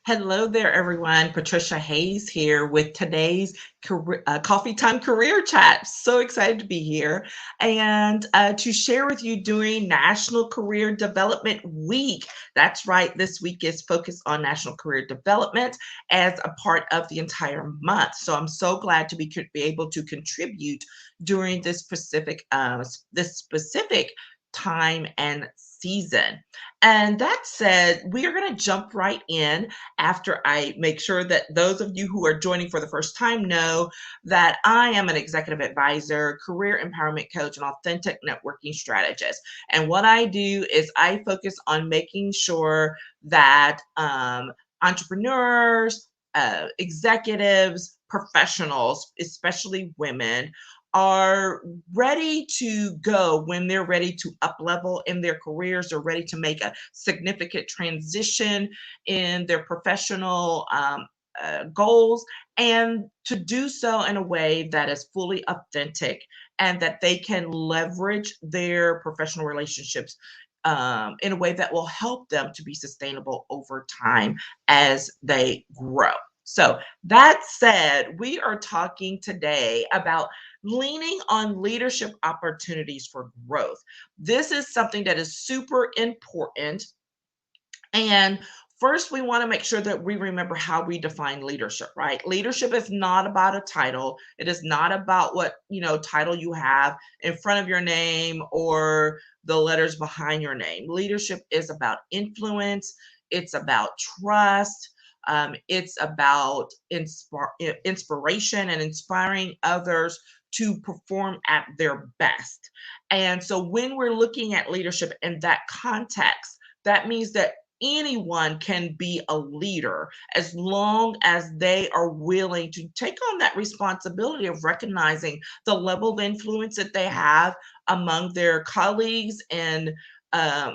Hello there, everyone. Patricia Hayes here with today's Coffee Time Career Chat. So excited to be here and to share with you during National Career Development Week. That's right, this week is focused on National Career Development as a part of the entire month. So I'm so glad to be able to contribute during this specific time and season. And that said, we are going to jump right in after I make sure that those of you who are joining for the first time know that I am an executive advisor, career empowerment coach, and authentic networking strategist. And what I do is I focus on making sure that entrepreneurs, executives, professionals, especially women, are ready to go when they're ready to up level in their careers or ready to make a significant transition in their professional goals, and to do so in a way that is fully authentic and that they can leverage their professional relationships in a way that will help them to be sustainable over time as they grow. So, that said, we are talking today about leaning on leadership opportunities for growth. This is something that is super important, and first, we want to make sure that we remember how we define leadership, right? Leadership is not about a title. It is not about what, title you have in front of your name or the letters behind your name. Leadership is about influence, it's about trust, it's about inspiration and inspiring others to perform at their best. And so when we're looking at leadership in that context, that means that anyone can be a leader as long as they are willing to take on that responsibility of recognizing the level of influence that they have among their colleagues and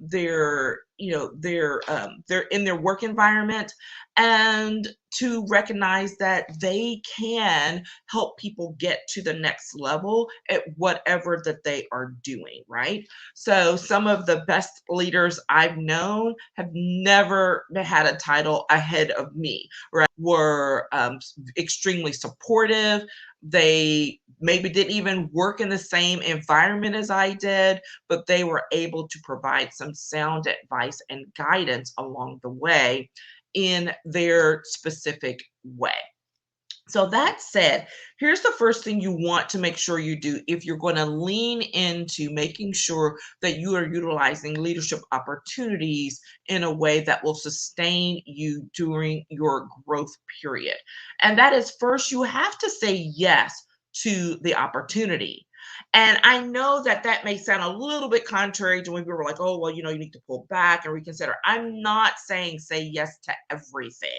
they're in their work environment, and to recognize that they can help people get to the next level at whatever that they are doing, right? So some of the best leaders I've known have never had a title ahead of me, right? Were extremely supportive. They maybe didn't even work in the same environment as I did, but they were able to provide some sound advice and guidance along the way in their specific way. So that said, here's the first thing you want to make sure you do if you're going to lean into making sure that you are utilizing leadership opportunities in a way that will sustain you during your growth period. And that is, first, you have to say yes to the opportunity. And I know that that may sound a little bit contrary to when people are like, oh, well, you need to pull back and reconsider. I'm not saying say yes to everything,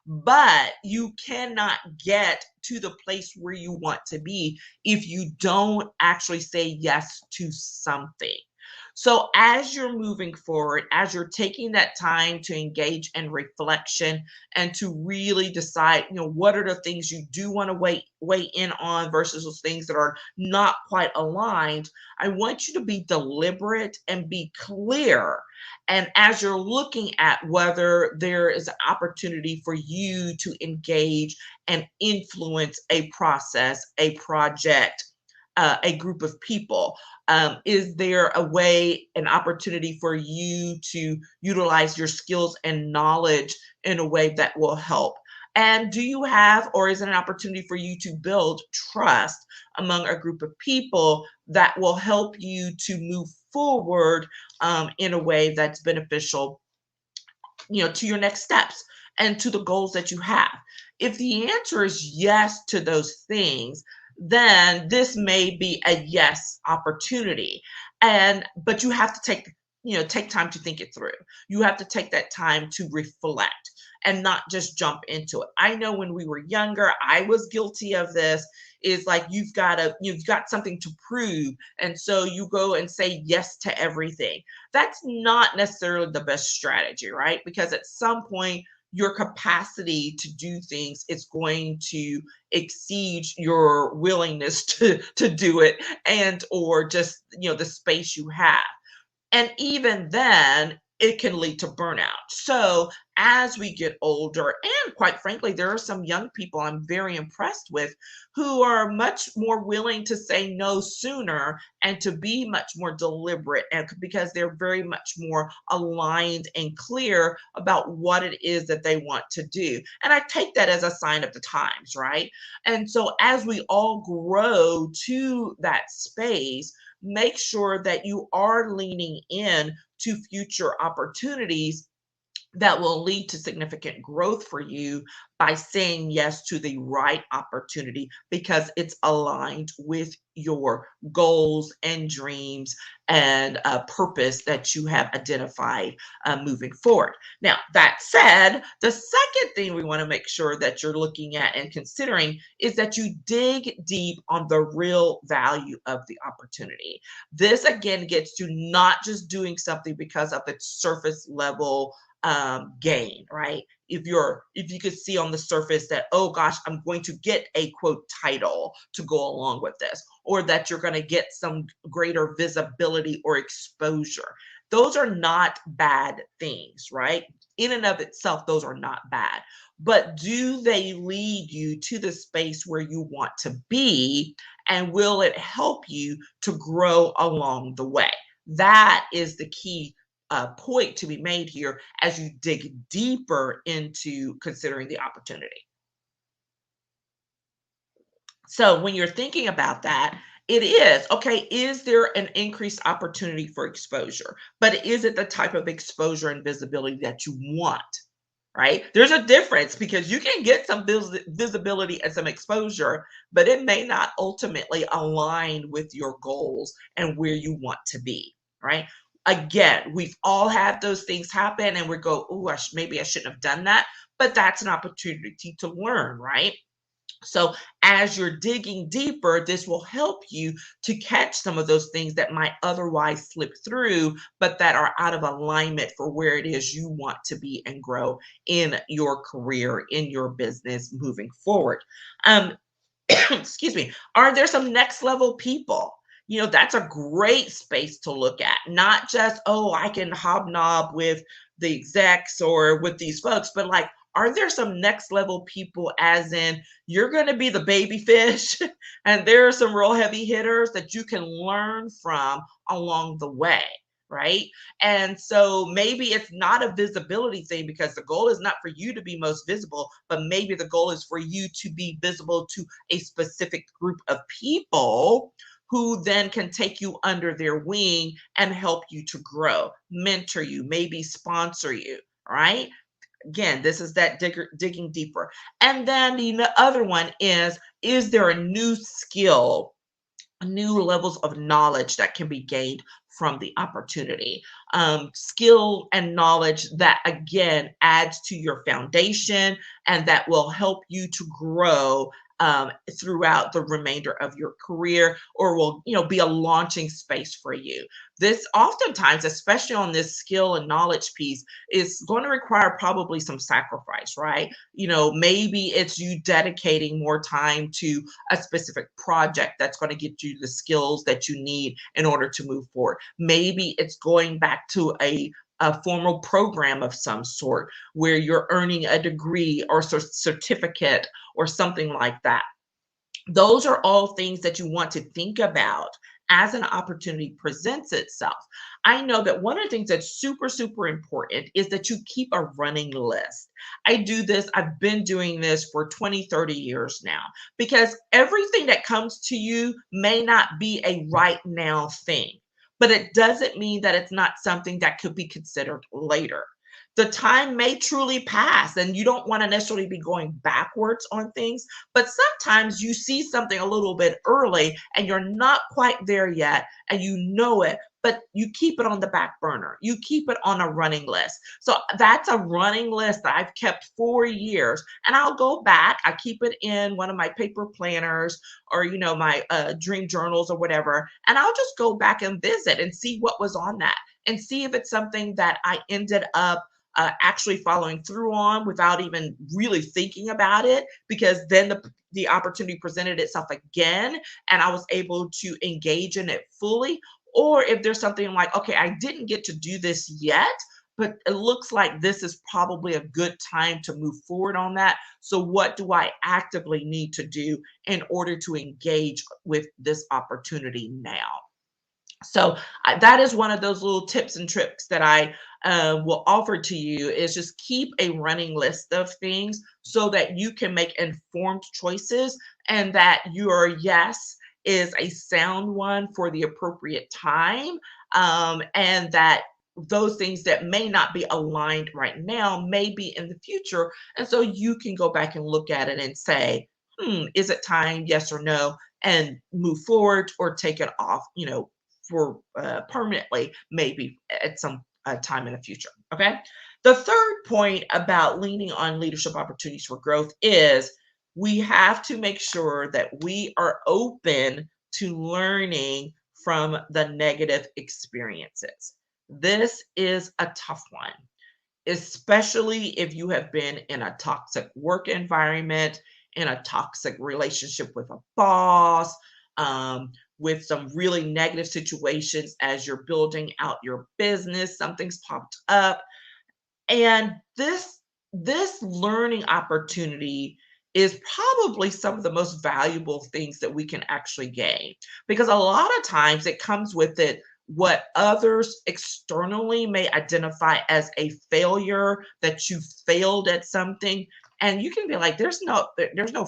but you cannot get to the place where you want to be if you don't actually say yes to something. So, as you're moving forward, as you're taking that time to engage in reflection and to really decide, what are the things you do want to weigh in on versus those things that are not quite aligned, I want you to be deliberate and be clear. And as you're looking at whether there is an opportunity for you to engage and influence a process, a project, a group of people, is there a way, an opportunity for you to utilize your skills and knowledge in a way that will help? And do you have, or is it an opportunity for you to build trust among a group of people that will help you to move forward in a way that's beneficial, to your next steps and to the goals that you have? If the answer is yes to those things, then this may be a yes opportunity. But you have to take time to think it through. You have to take that time to reflect and not just jump into it. I know when we were younger, I was guilty of this. Is like you've got something to prove, and so you go and say yes to everything. That's not necessarily the best strategy, right? Because at some point, your capacity to do things is going to exceed your willingness to do it, and or just the space you have. And even then, it can lead to burnout. So as we get older, and quite frankly, there are some young people I'm very impressed with who are much more willing to say no sooner and to be much more deliberate, and because they're very much more aligned and clear about what it is that they want to do. And I take that as a sign of the times, right? And so as we all grow to that space, make sure that you are leaning in to future opportunities that will lead to significant growth for you by saying yes to the right opportunity because it's aligned with your goals and dreams and purpose that you have identified moving forward. Now, that said, the second thing we want to make sure that you're looking at and considering is that you dig deep on the real value of the opportunity. This again gets to not just doing something because of its surface level gain, right? If you could see on the surface that, oh gosh, I'm going to get a quote title to go along with this, or that you're going to get some greater visibility or exposure. Those are not bad things, right? In and of itself, those are not bad. But do they lead you to the space where you want to be? And will it help you to grow along the way? That is the key point to be made here as you dig deeper into considering the opportunity. So when you're thinking about that, it is okay. Is there an increased opportunity for exposure? But is it the type of exposure and visibility that you want? Right? There's a difference because you can get some visibility and some exposure, but it may not ultimately align with your goals and where you want to be. Right? Again, we've all had those things happen and we go, oh, maybe I shouldn't have done that. But that's an opportunity to learn, right? So as you're digging deeper, this will help you to catch some of those things that might otherwise slip through, but that are out of alignment for where it is you want to be and grow in your career, in your business moving forward. Um, excuse me. Are there some next level people? That's a great space to look at. Not just, oh, I can hobnob with the execs or with these folks, but like, are there some next level people, as in you're going to be the baby fish and there are some real heavy hitters that you can learn from along the way, right? And so maybe it's not a visibility thing because the goal is not for you to be most visible, but maybe the goal is for you to be visible to a specific group of people who then can take you under their wing and help you to grow, mentor you, maybe sponsor you, right? Again, this is that digging deeper. And then the other one is there a new skill, new levels of knowledge that can be gained from the opportunity? Skill and knowledge that again adds to your foundation and that will help you to grow throughout the remainder of your career, or will be a launching space for you. This oftentimes, especially on this skill and knowledge piece, is going to require probably some sacrifice, right? Maybe it's you dedicating more time to a specific project that's going to get you the skills that you need in order to move forward. Maybe it's going back to a formal program of some sort where you're earning a degree or certificate or something like that. Those are all things that you want to think about as an opportunity presents itself. I know that one of the things that's super, super important is that you keep a running list. I do this, I've been doing this for 20, 30 years now, because everything that comes to you may not be a right now thing, but it doesn't mean that it's not something that could be considered later. The time may truly pass and you don't want to necessarily be going backwards on things, but sometimes you see something a little bit early and you're not quite there yet and you know it, but you keep it on the back burner. You keep it on a running list. So that's a running list that I've kept for years, and I'll go back. I keep it in one of my paper planners or my dream journals or whatever, and I'll just go back and visit and see what was on that and see if it's something that I ended up actually following through on without even really thinking about it, because then the opportunity presented itself again and I was able to engage in it fully. Or if there's something like, okay, I didn't get to do this yet, but it looks like this is probably a good time to move forward on that. So what do I actively need to do in order to engage with this opportunity now? So that is one of those little tips and tricks that I will offer to you, is just keep a running list of things so that you can make informed choices, and that your yes is a sound one for the appropriate time, and that those things that may not be aligned right now may be in the future. And so you can go back and look at it and say, is it time? Yes or no? And move forward or take it off, for permanently, maybe at some time in the future. Okay. The third point about leaning on leadership opportunities for growth is we have to make sure that we are open to learning from the negative experiences. This is a tough one, especially if you have been in a toxic work environment, in a toxic relationship with a boss, with some really negative situations as you're building out your business, something's popped up. And this learning opportunity is probably some of the most valuable things that we can actually gain, because a lot of times it comes with it what others externally may identify as a failure, that you failed at something. And you can be like, there's no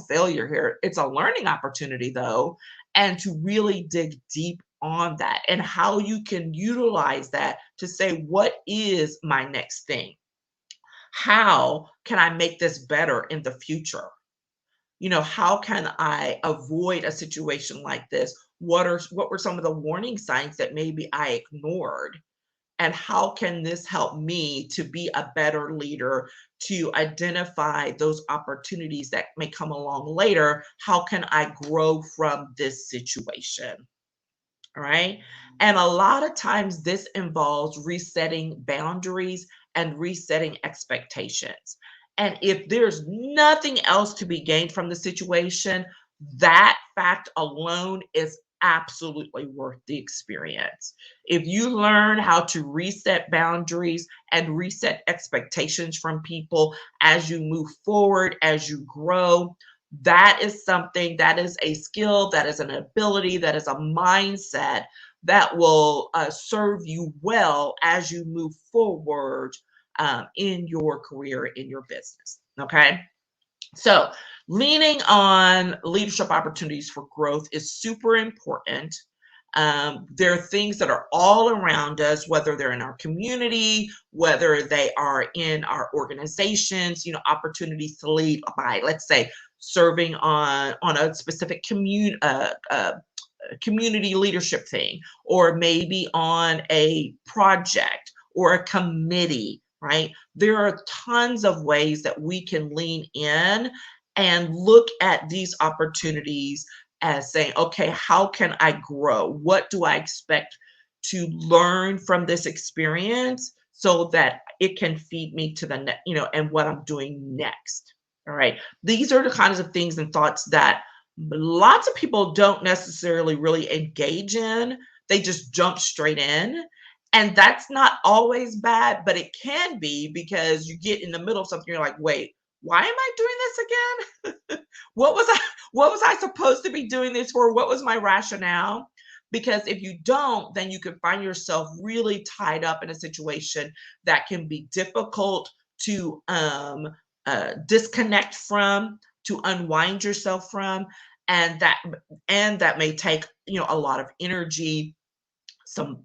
failure here, it's a learning opportunity though. And to really dig deep on that and how you can utilize that to say, what is my next thing? How can I make this better in the future? How can I avoid a situation like this? What were some of the warning signs that maybe I ignored? And how can this help me to be a better leader, to identify those opportunities that may come along later? How can I grow from this situation? All right. And a lot of times this involves resetting boundaries and resetting expectations. And if there's nothing else to be gained from the situation, that fact alone is absolutely worth the experience. If you learn how to reset boundaries and reset expectations from people as you move forward, as you grow, that is something, that is a skill, that is an ability, that is a mindset that will serve you well as you move forward in your career, in your business. Okay. So, leaning on leadership opportunities for growth is super important. There are things that are all around us, whether they're in our community, whether they are in our organizations, opportunities to lead by, let's say, serving on a specific community leadership thing, or maybe on a project or a committee, right? There are tons of ways that we can lean in and look at these opportunities as saying, okay, how can I grow? What do I expect to learn from this experience so that it can feed me to the next, and what I'm doing next. All right. These are the kinds of things and thoughts that lots of people don't necessarily really engage in. They just jump straight in. And that's not always bad, but it can be, because you get in the middle of something, you're like, wait, why am I doing this again? What was I supposed to be doing this for? What was my rationale? Because if you don't, then you can find yourself really tied up in a situation that can be difficult to disconnect from, to unwind yourself from, and that may take a lot of energy, some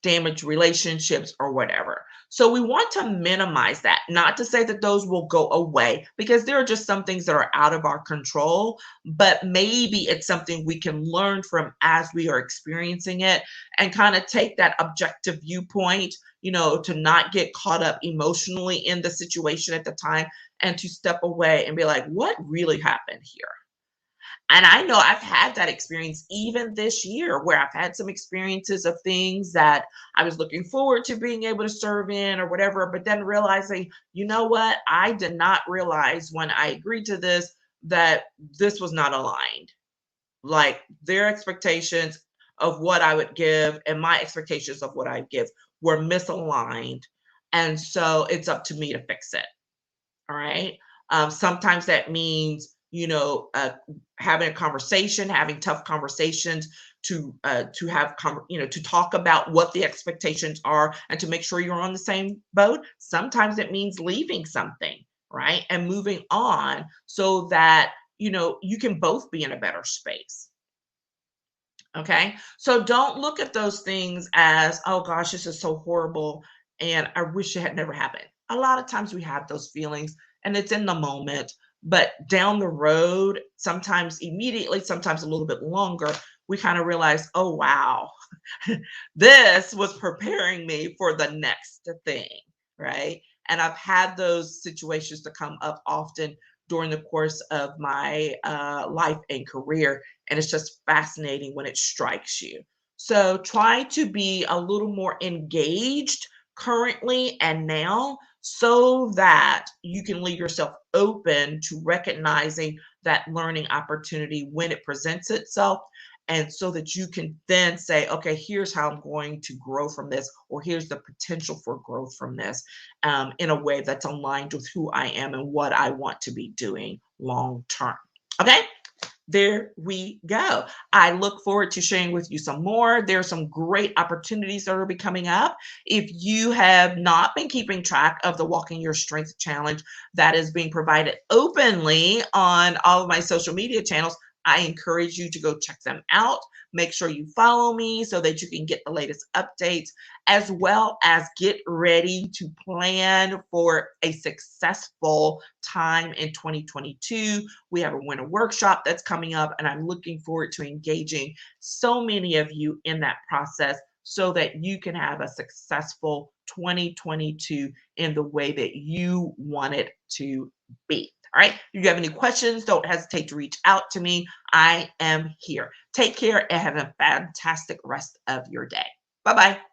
damaged relationships or whatever. So we want to minimize that. Not to say that those will go away, because there are just some things that are out of our control, but maybe it's something we can learn from as we are experiencing it, and kind of take that objective viewpoint, to not get caught up emotionally in the situation at the time, and to step away and be like, what really happened here? And I know I've had that experience even this year, where I've had some experiences of things that I was looking forward to being able to serve in or whatever, but then realizing, you know what? I did not realize when I agreed to this that this was not aligned. Like, their expectations of what I would give and my expectations of what I give were misaligned. And so it's up to me to fix it. All right. Sometimes that means, having a conversation, having tough conversations to have, to talk about what the expectations are and to make sure you're on the same boat. Sometimes it means leaving something, right, and moving on so that you can both be in a better space. Okay. So don't look at those things as, oh gosh, this is so horrible and I wish it had never happened. A lot of times we have those feelings and it's in the moment, but down the road, sometimes immediately, sometimes a little bit longer, we kind of realize, oh wow, this was preparing me for the next thing, right? And I've had those situations to come up often during the course of my life and career. And it's just fascinating when it strikes you. So try to be a little more engaged currently and now so that you can leave yourself open to recognizing that learning opportunity when it presents itself, and so that you can then say, okay, here's how I'm going to grow from this, or here's the potential for growth from this, in a way that's aligned with who I am and what I want to be doing long term. Okay, there we go. I look forward to sharing with you some more. There's some great opportunities that will be coming up. If you have not been keeping track of the Walking Your Strength Challenge that is being provided openly on all of my social media channels, I encourage you to go check them out. Make sure you follow me so that you can get the latest updates, as well as get ready to plan for a successful time in 2022. We have a winter workshop that's coming up, and I'm looking forward to engaging so many of you in that process so that you can have a successful 2022 in the way that you want it to be. All right. If you have any questions, don't hesitate to reach out to me. I am here. Take care and have a fantastic rest of your day. Bye bye.